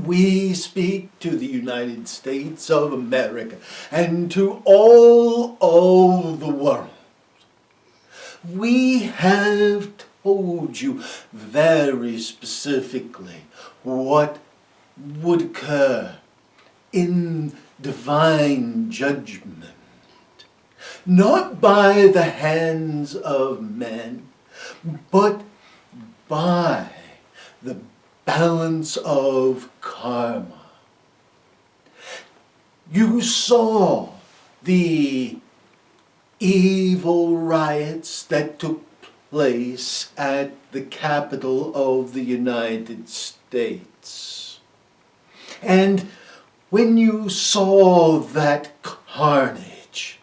we speak to the United States of America and to all of the world. We have told you very specifically what would occur in divine judgment, not by the hands of men, but by the balance of karma. You saw the evil riots that took place at the capital of the United States. And when you saw that carnage,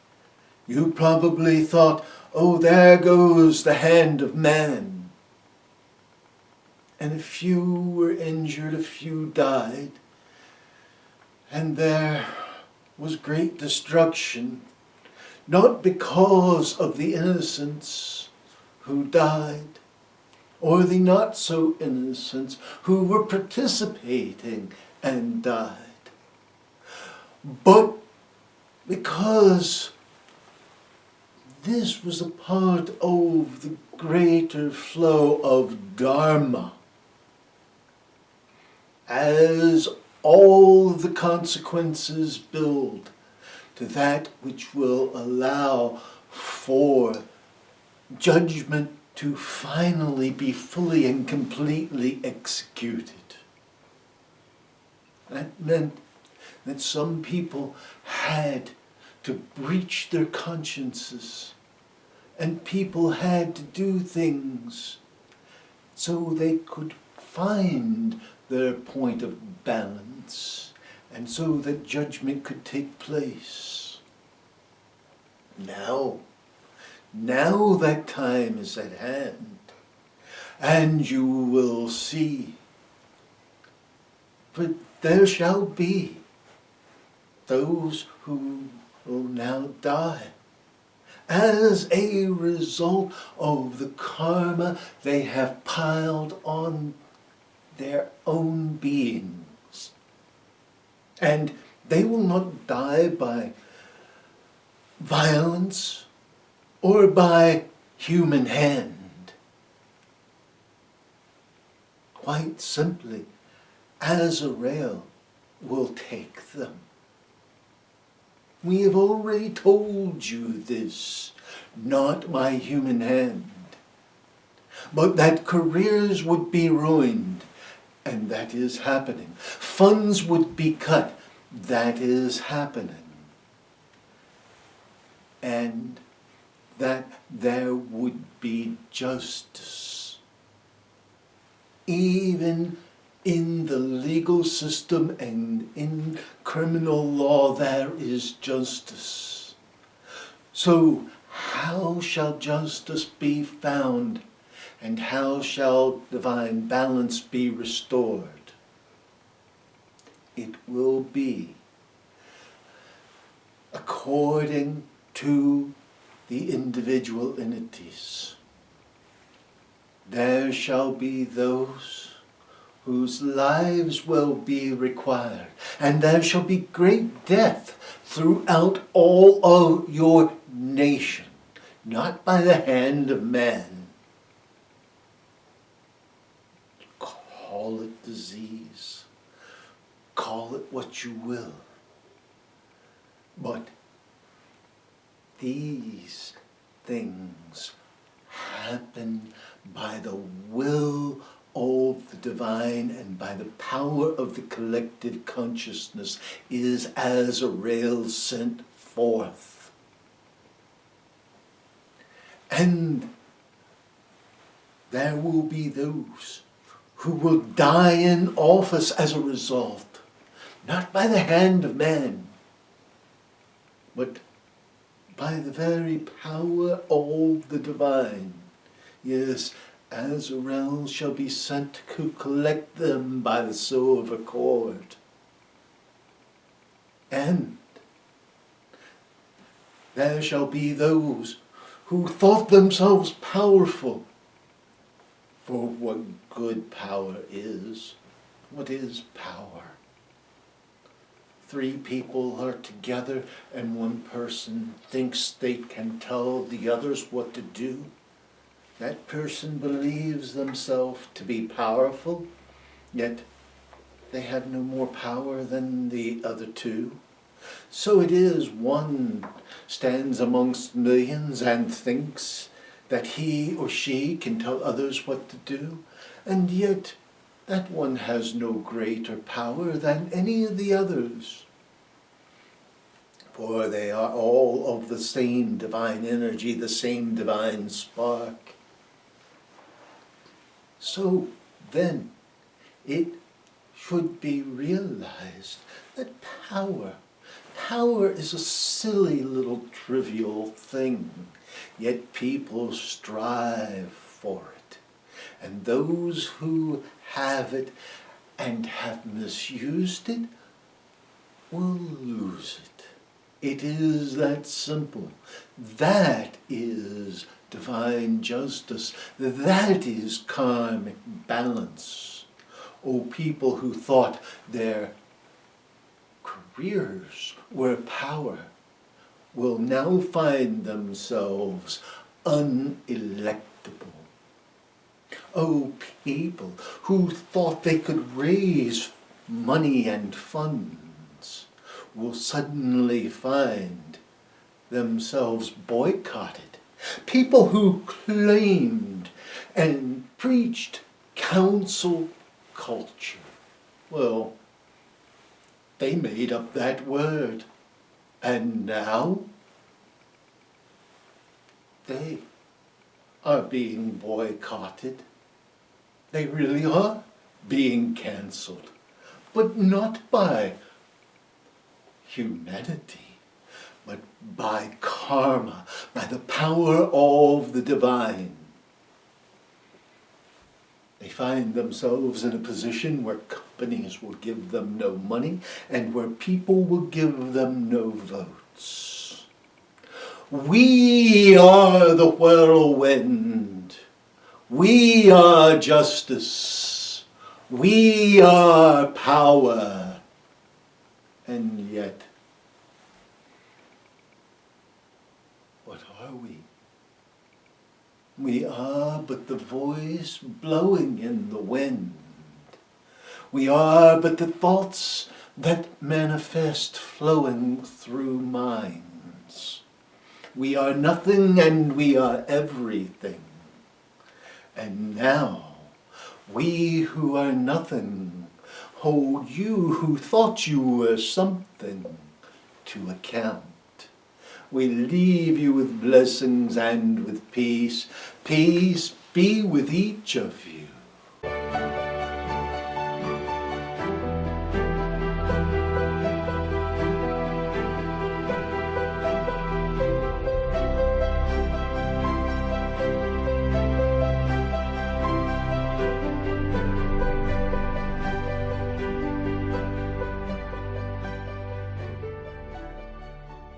you probably thought, oh, there goes the hand of man. And a few were injured, a few died, and there was great destruction, not because of the innocents who died, or the not so innocents who were participating and died, but because this was a part of the greater flow of Dharma. As all the consequences build to that which will allow for judgment to finally be fully and completely executed. That meant that some people had to breach their consciences, and people had to do things so they could find their point of balance, and so that judgment could take place. Now that time is at hand, and you will see. But there shall be those who will now die as a result of the karma they have piled on their own beings. And they will not die by violence or by human hand. Quite simply, Azrael will take them. We have already told you this, not by human hand, but that careers would be ruined, and that is happening. Funds would be cut, that is happening. And that there would be justice. Even in the legal system and in criminal law, there is justice. So how shall justice be found, and how shall divine balance be restored? It will be according to the individual entities. There shall be those whose lives will be required, and there shall be great death throughout all of your nation, not by the hand of man. Call it disease, call it what you will, but these things happen by the will of the divine, and by the power of the collective consciousness is Azrael sent forth. And there will be those who will die in office as a result, not by the hand of man, but by the very power of the divine. Yes, Azrael shall be sent to collect them by the silver cord. And there shall be those who thought themselves powerful. For what good power is? What is power? three people are together and one person thinks they can tell the others what to do, that person believes themselves to be powerful, yet they have no more power than the other two. So it is one stands amongst millions and thinks that he or she can tell others what to do, and yet that one has no greater power than any of the others. For they are all of the same divine energy, the same divine spark. So then, it should be realized that power is a silly little trivial thing, yet people strive for it. And those who have it and have misused it will lose it. It is that simple. That is divine justice. That is karmic balance. O people who thought their careers were power will now find themselves unelectable. O people who thought they could raise money and funds will suddenly find themselves boycotted. People who claimed and preached council culture, well, they made up that word, and now they are being boycotted. They really are being cancelled, but not by humanity, but by karma, by the power of the divine. They find themselves in a position where companies will give them no money and where people will give them no votes. We are the whirlwind. We are justice. We are power. And yet, what are we? We are but the voice blowing in the wind. We are but the thoughts that manifest flowing through minds. We are nothing and we are everything. And now, we who are nothing hold you who thought you were something to account. We leave you with blessings and with peace. Peace be with each of you.